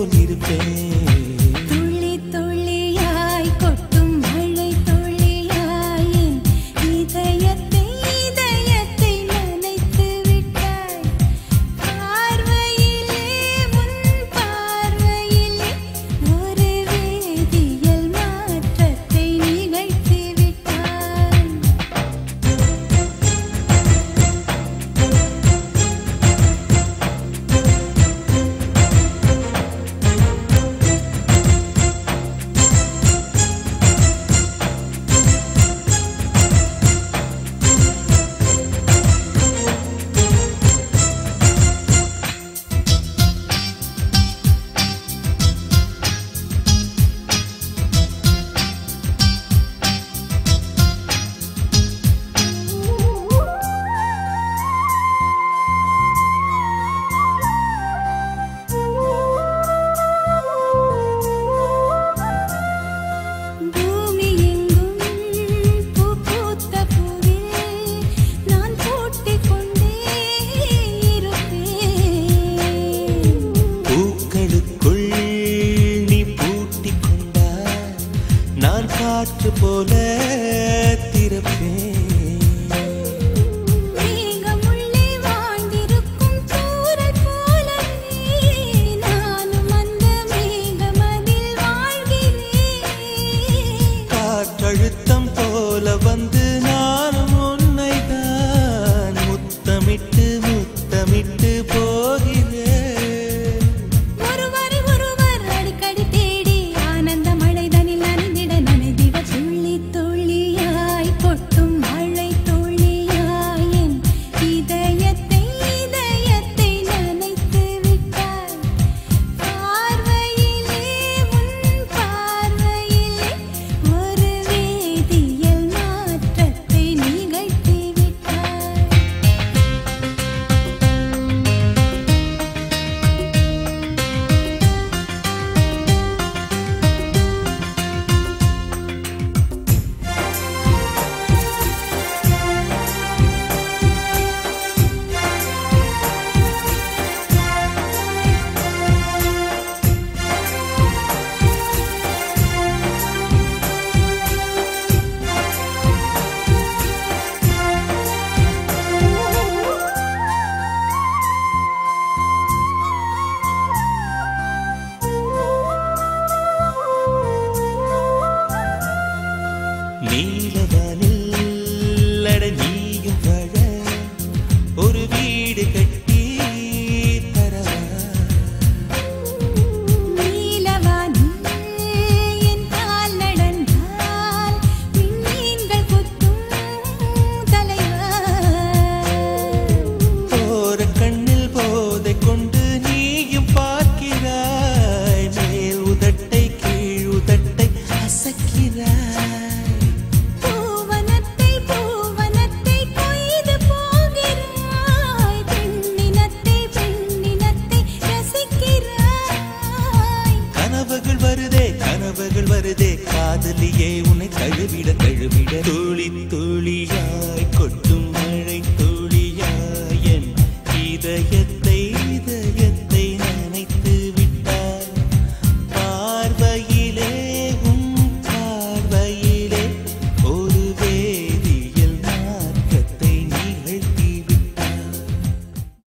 போல் இருப்பேன். துளி துளியாய் கொட்டும் மழை துளியாய் இதயத்தை இதயத்தை நனைத்து விட்டாய். பார்வையிலே உன் பார்வையிலே ஒரு வேதியியல் மாற்றத்தை நிகழ்த்தி விட்டாய். பூமி எங்கும் பூ பூத்த பூவில் நான் பூட்டிக் கொண்டே இருப்பேன். பூக்களுக்குள் நீ பூட்டிக் கொண்டாய், நான் காற்று போல திறப்பேன். மேகமுள்ளே வாழ்ந்திருக்கும் தூறல் போலவே நானும் அந்த மேகமதில் வாழ்கிறேன். காற்றழுத்தம் போல வந்து நானும் உன்னைதான் முத்தமிட்டு முத்தமிட்டு போகிறேன். ஒருவரை ஒருவர் அடிக்கடி தேடி ஆனந்த மழைதனில் நனைந்திட நனைந்திட துளி துளியாய் கொட்டும் மழை துளியாய் என் இதயத்தை இதயத்தை நனைத்து விட்டாய். பார்வையிலே உன் பார்வையிலே ஒரு வேதியியல் மாற்றத்தை நிகழ்த்தி விட்டாய். நீலவானில் அட நீயும் வாழ ஒரு வீடு கட்டி தரவா. நீலவானில் என் கால் நடந்தால் விண்மீன்கள் கொத்தும் தலைவா. போற கண்ணில் போதை கொண்டு நீயும் பார்க்கிறாய், மேல் உதட்டை கீழ் உதட்டை அசைக்கிறாய். பூவனத்தை பூவனத்தை கொய்து போகிறாய். பெண்ணினத்தை பெண்ணினத்தை ரசிக்கிறாய். கனவுகள் வருதே காதலியே உன்னை தழுவிட தழுவிட துளி